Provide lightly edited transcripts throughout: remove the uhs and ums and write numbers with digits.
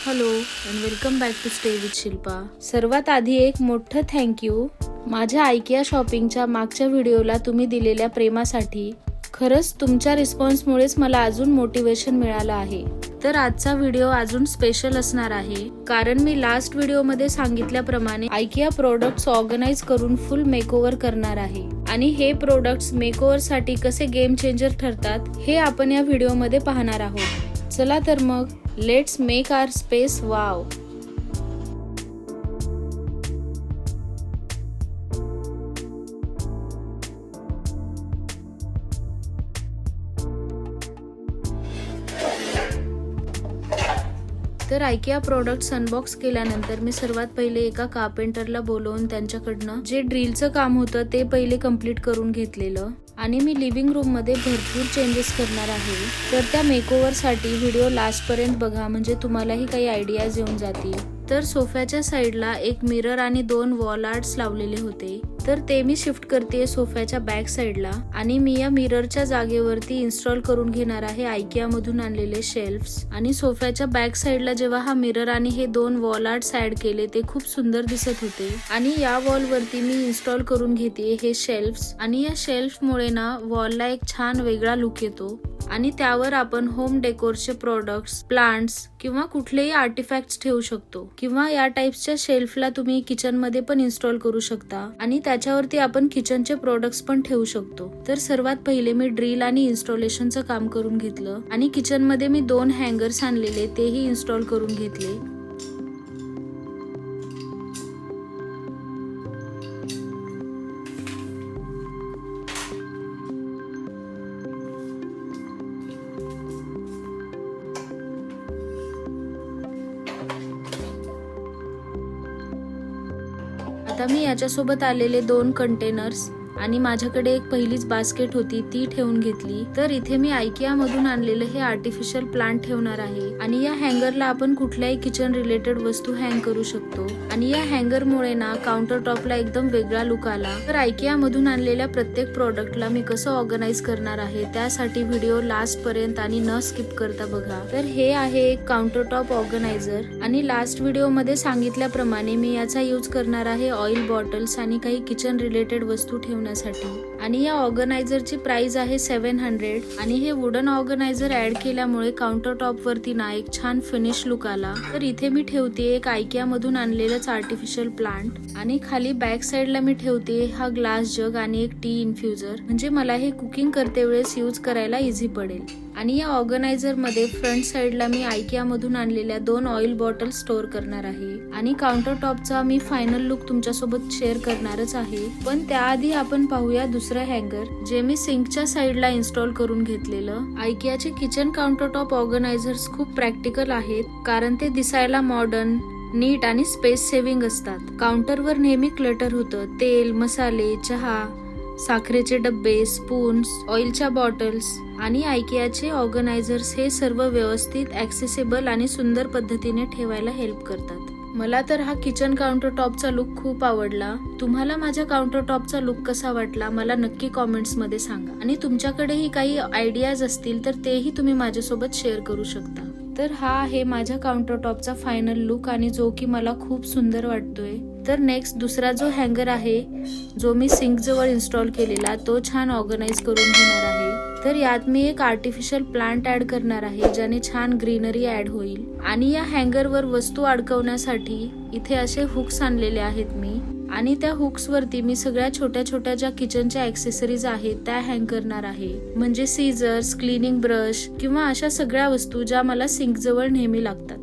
Hello and welcome back to stay with Shilpa. सर्वात आधी एक मोठं थँक्यू माझ्या आयकिया शॉपिंगच्या मागच्या व्हिडिओला तुम्ही दिलेल्या प्रेमासाठी. खरंच तुमच्या रिस्पॉन्समुळेच मला अजून मोटिवेशन मिळालं आहे. तर आजचा व्हिडिओ अजून स्पेशल असणार आहे, कारण मी लास्ट व्हिडिओमध्ये सांगितल्याप्रमाणे आयकिया प्रोडक्ट्स ऑर्गनाइज करून फुल मेकओव्हर करणार आहे. आणि हे प्रोडक्ट्स मेकओव्हर साठी कसे गेम चेंजर ठरतात हे आपण या व्हिडिओमध्ये पाहणार आहोत. चला तर मग let's make our space wow. तर आयकिया प्रोडक्ट्स अनबॉक्स केल्यानंतर मी सर्वात पहिले एका कार्पेंटरला बोलवून त्यांच्याकडनं जे ड्रिलचं काम होतं ते पहिले कंप्लीट करून घेतलेलं. आणि मी लिव्हिंग रूम मध्ये भरपूर चेंजेस करणार आहे. तर त्या मेकओव्हर साठी व्हिडिओ लास्ट पर्यंत बघा, म्हणजे तुम्हालाही काही आयडियाज येऊन जातील. तर सोफ्याच्या साईडला एक मिरर आणि 2 वॉल आर्ट्स लावलेले होते, तर ते मी शिफ्ट करते सोफ्याच्या बॅक साईडला. आणि मी या मिररच्या जागेवरती इन्स्टॉल करून घेणार आहे आयकिया मधून आणलेले शेल्फ्स. आणि सोफ्याच्या बॅक साईडला जेव्हा हा मिरर आणि हे 2 वॉल आर्ट्स ऍड केले ते खूप सुंदर दिसत होते. आणि या वॉल वरती मी इन्स्टॉल करून घेते हे शेल्फ्स. आणि या शेल्फ मुळे ना वॉलला एक छान वेगळा लुक येतो. आणि त्यावर आपण होम डेकोरचे प्रोडक्ट्स, प्लांट्स किंवा कुठलेही आर्टिफॅक्ट्स ठेवू शकतो. किंवा या टाइप्सच्या शेल्फला तुम्ही किचन मध्ये पण इन्स्टॉल करू शकता आणि त्याच्यावरती आपण किचनचे प्रोडक्ट्स पण ठेवू शकतो. तर सर्वात पहिले मी ड्रिल आणि इन्स्टॉलेशनचं काम करून घेतलं. आणि किचन मध्ये मी 2 हँगर्स आणलेले तेही इन्स्टॉल करून घेतले. आता मी याच्यासोबत आलेले 2 कंटेनर्स आणि माझ्याकडे एक पहिलीच बास्केट होती ती ठेवून घेतली. तर इथे मी आयकिया मधून आणलेलं हे आर्टिफिशियल प्लांट ठेवणार आहे. आणि या हँगरला आपण कुठल्याही किचन रिलेटेड वस्तू हँग करू शकतो. आणि या हँगर मुळे ना काउंटर टॉपला एकदम वेगळा लुक आला. तर आयकिया मधून आणलेल्या प्रत्येक प्रोडक्टला मी कसं ऑर्गनाइज करणार आहे त्यासाठी व्हिडिओ लास्ट पर्यंत आणि न स्किप करता बघा. तर हे आहे एक काउंटर टॉप ऑर्गनायझर. आणि लास्ट व्हिडिओ मध्ये सांगितल्याप्रमाणे मी याचा यूज करणार आहे ऑइल बॉटल्स आणि काही किचन रिलेटेड वस्तू ठेवण्यासाठी. आणि या ऑर्गनायझरची प्राइस आहे 700. आणि हे वुडन ऑर्गनायझर ऍड केल्यामुळे काउंटर टॉप वरती ना एक छान फिनिश लुक आला. तर इथे मी ठेवते एक आयकिया मधून आणलेलंच आर्टिफिशियल प्लांट. आणि खाली बॅक साईडला मी ठेवते हा ग्लास जग आणि एक टी इन्फ्युजर, म्हणजे मला हे कुकिंग करते वेळेस यूज करायला इझी पडेल. आणि या ऑर्गनायझर मध्ये फ्रंट साईडला मी आयकिया मधून आणलेल्या 2 ऑइल बॉटल स्टोअर करणार आहे. आणि काउंटर टॉपचा मी फायनल लुक तुमच्यासोबत शेअर करणारच आहे. पण त्याआधी आपण पाहूया दुसरं हँगर जे मी सिंकच्या साईडला इन्स्टॉल करून घेतलेलं. आयकियाचे किचन काउंटर टॉप ऑर्गनायझर्स खूप प्रॅक्टिकल आहेत, कारण ते दिसायला मॉडर्न, नीट आणि स्पेस सेव्हिंग असतात. काउंटरवर नेहमी क्लटर होतं. तेल, मसाले, चहा, साखरेचे डब्बे, स्पून्स, ऑइलच्या बॉटल्स. आणि आयकियाचे ऑर्गनायझर्स हे सर्व व्यवस्थित, ऍक्सेसिबल आणि सुंदर पद्धतीने ठेवायला हेल्प करतात. मला तर हा किचन काउंटर टॉपचा लुक खूप आवडला. तुम्हाला माझ्या काउंटर टॉपचा लुक कसा वाटला मला नक्की कॉमेंट्स मध्ये सांगा. आणि तुमच्याकडेही काही आयडियाज असतील तर तेही तुम्ही माझ्यासोबत शेअर करू शकता. तर हा आहे माझ्या काउंटर टॉपचा फायनल लुक आणि जो की मला खूप सुंदर वाटतोय. तर नेक्स्ट दुसरा जो हँगर आहे जो मी सिंक जवळ इन्स्टॉल केलेला तो छान ऑर्गनाइज करून घेणार आहे. तर यात मी एक आर्टिफिशियल प्लांट ऍड करणार आहे ज्याने छान ग्रीनरी ऍड होईल. आणि या हँगरवर वस्तू अडकवण्यासाठी इथे असे हुक्स आणलेले आहेत मी. आणि त्या हुक्स वरती मी सगळ्या छोट्या छोट्या ज्या किचनच्या ऍक्सेसरीज आहेत त्या हँग करणार आहे, म्हणजे सीझर्स, क्लिनिंग ब्रश किंवा अशा सगळ्या वस्तू ज्या मला सिंक जवळ नेहमी लागतात.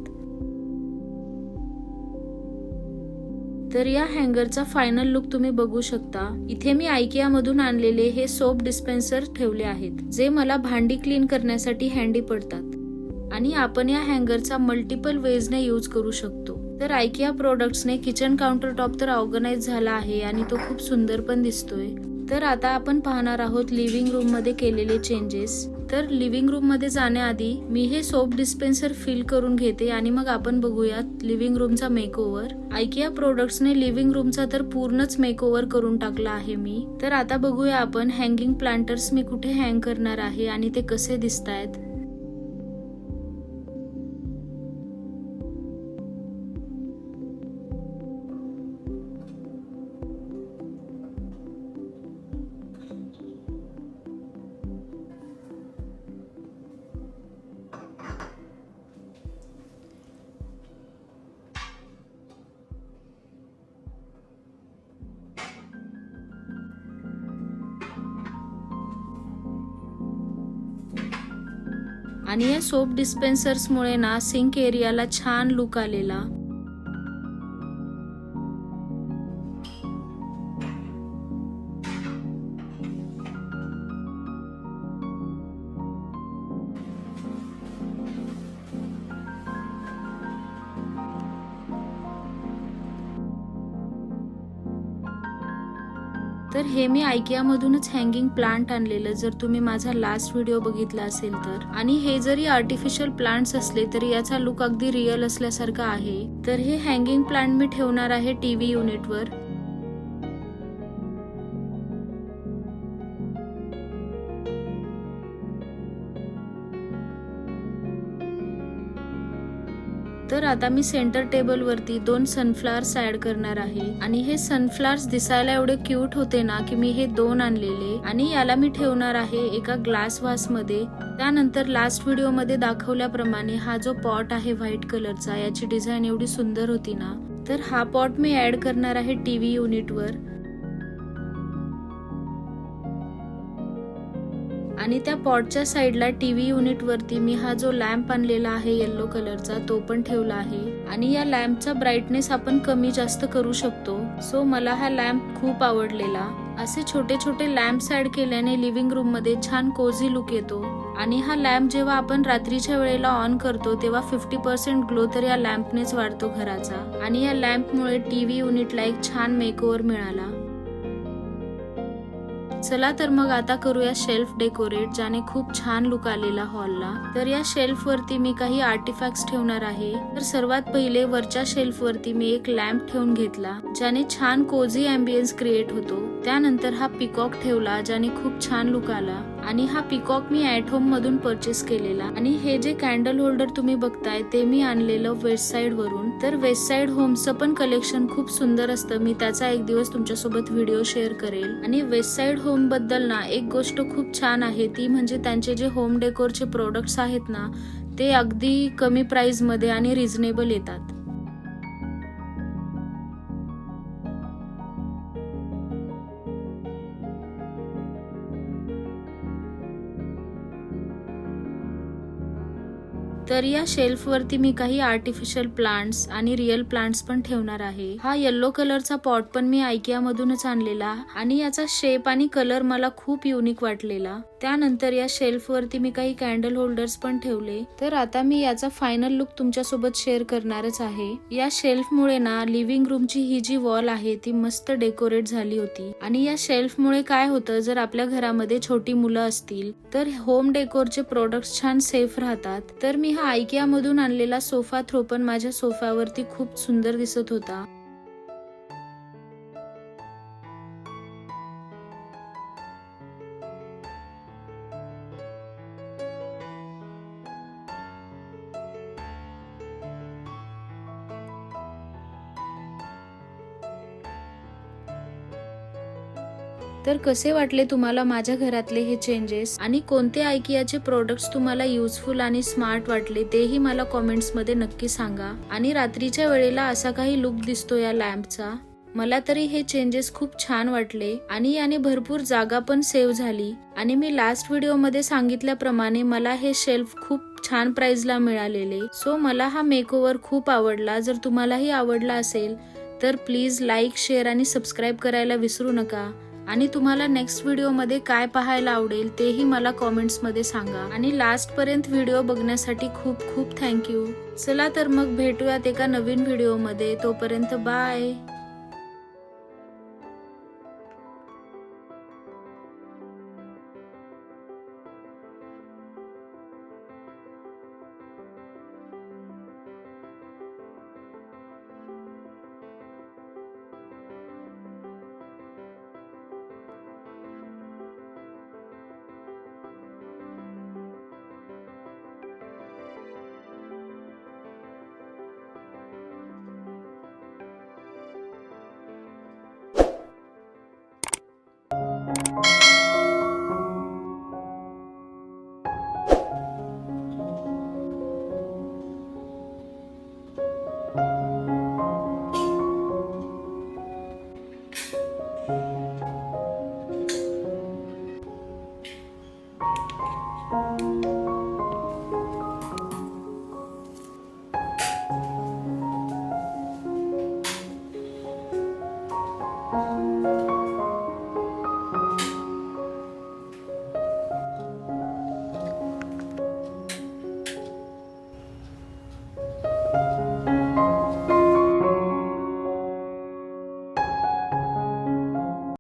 तर या हँगरचा फायनल लुक तुम्ही बघू शकता. इथे मी आयकिया मधून आणलेले हे सोप डिस्पेन्सर ठेवले आहेत, जे मला भांडी क्लीन करण्यासाठी हँडी पडतात. आणि आपण या हँगरचा मल्टिपल वेजने यूज करू शकतो. तर आयकिया प्रोडक्ट्सने किचन काउंटर टॉप तर ऑर्गनाइज झाला आहे आणि तो खूप सुंदर पण दिसतोय. तर आता आपण पाहणार आहोत लिव्हिंग रूम मध्ये केलेले चेंजेस. तर लिव्हिंग रूम मध्ये जाण्याआधी मी हे सोप डिस्पेन्सर फिल करून घेते आणि मग आपण बघूयात लिव्हिंग रूमचा मेकओव्हर. आयकिया प्रोडक्ट्सने लिव्हिंग रूमचा तर पूर्णच मेकओव्हर करून टाकला आहे मी. तर आता बघूया आपण हँगिंग प्लांटर्स मी कुठे हँग करणार आहे आणि ते कसे दिसतायत. आणि या सोप डिस्पेन्सर्समुळे ना सिंक एरियाला छान लुक आलेला. तर हे मी IKEA मधूनच हँगिंग प्लांट आणलेलं, जर तुम्ही माझा लास्ट व्हिडिओ बघितला असेल तर. आणि हे जरी आर्टिफिशियल प्लांट्स असले तरी याचा लुक अगदी रिअल असल्यासारखा आहे. तर हे हँगिंग प्लांट मी ठेवणार आहे टीव्ही युनिटवर. तर आता मी सेंटर टेबल वरती 2 सनफ्लावर्स ऍड करणार आहे. आणि हे सनफ्लावर्स दिसायला एवढे क्यूट होते ना की मी हे 2 आणलेले. आणि याला मी ठेवणार आहे एका ग्लास वास मध्ये. त्यानंतर लास्ट व्हिडिओ मध्ये दाखवल्याप्रमाणे हा जो पॉट आहे व्हाईट कलरचा, याची डिझाईन एवढी सुंदर होती ना, तर हा पॉट मी ऍड करणार आहे टीव्ही युनिटवर. आणि त्या पॉटच्या साईडला टीव्ही युनिट वरती मी हा जो लॅम्प आणलेला आहे येलो कलरचा, तो पण ठेवला आहे. आणि या लॅम्पचा ब्राईटनेस आपण कमी जास्त करू शकतो. सो मला हा लॅम्प खूप आवडलेला. असे छोटे छोटे लॅम्प्स ऍड केल्याने लिव्हिंग रूम मध्ये छान कोझी लुक येतो. आणि हा लॅम्प जेव्हा आपण रात्रीच्या वेळेला ऑन करतो तेव्हा 50% ग्लो तर या लॅम्पनेच वाढतो घराचा. आणि या लॅम्पमुळे टीव्ही युनिटला एक छान मेकओव्हर मिळाला. चला तर मग आता करूया शेल्फ डेकोरेट, ज्याने खूप छान लुक आलेला हॉलला. तर या शेल्फ वरती मी काही आर्टिफॅक्ट्स ठेवणार आहे. तर सर्वात पहिले वरच्या शेल्फ वरती मी एक लॅम्प ठेवून घेतला, ज्याने छान कोझी अँबियन्स क्रिएट होतो. त्यानंतर हा पिकॉक ठेवला, ज्याने खूप छान लुक आला. आणि हा पिकॉक मी ऍट होम मधून परचेस केलेला. आणि हे जे कॅन्डल होल्डर तुम्ही बघताय ते मी आणलेलं वेस्ट साइड वरून. तर वेस्ट साइड होमचं पण कलेक्शन खूप सुंदर असतं. मी त्याचा एक दिवस तुमच्यासोबत व्हिडिओ शेअर करेल. आणि वेस्ट साइड होम बद्दल ना एक गोष्ट खूप छान आहे, ती म्हणजे त्यांचे जे होम डेकोरचे प्रोडक्ट्स आहेत ना, ते अगदी कमी प्राइस मध्ये आणि रिझनेबल येतात. तर या शेल्फ वरती मी काही आर्टिफिशियल प्लांट्स आणि रिअल प्लांट्स पण ठेवणार आहे. हा येलो कलरचा पॉट पण मी IKEA मधूनच आणलेला आणि याचा शेप आणि कलर मला खूप युनिक वाटलेला. त्यानंतर या शेल्फ वरती मी काही कॅन्डल होल्डर्स पण ठेवले. तर आता मी याचा फायनल लुक तुमच्यासोबत शेअर करणारच आहे. या शेल्फ मुळे ना लिव्हिंग रूमची ही जी वॉल आहे ती मस्त डेकोरेट झाली होती. आणि या शेल्फ मुळे काय होतं, जर आपल्या घरामध्ये छोटी मुलं असतील तर होम डेकोरचे प्रोडक्ट्स छान सेफ राहतात. तर मी हा IKEA मधून आणलेला सोफा थ्रो पण माझ्या सोफ्यावरती खूप सुंदर दिसत होता. तर कसे वाटले तुम्हाला माझ्या घरातले हे चेंजेस, आणि कोणते IKEAचे प्रोडक्ट्स तुम्हाला युजफुल आणि स्मार्ट वाटले तेही मला कॉमेंट्स मध्ये नक्की सांगा. आणि रात्रीच्या वेळेला असा काही लुक दिसतो या लॅम्पचा. मला तरी हे चेंजेस खूप छान वाटले आणि याने भरपूर जागा पण सेव्ह झाली. आणि मी लास्ट व्हिडिओ मध्ये सांगितल्याप्रमाणे मला हे शेल्फ खूप छान प्राइसला मिळालेले. सो मला हा मेकओव्हर खूप आवडला. जर तुम्हालाही आवडला असेल तर प्लीज लाईक, शेअर आणि सबस्क्राईब करायला विसरू नका. आणि तुम्हाला नेक्स्ट व्हिडिओ मध्ये काय पाहायला आवडेल तेही मला कॉमेंट्स मध्ये सांगा. आणि लास्ट पर्यंत व्हिडिओ बघण्यासाठी खूप खूप थँक्यू. चला तर मग भेटूयात एका नवीन व्हिडिओ मध्ये. तोपर्यंत बाय.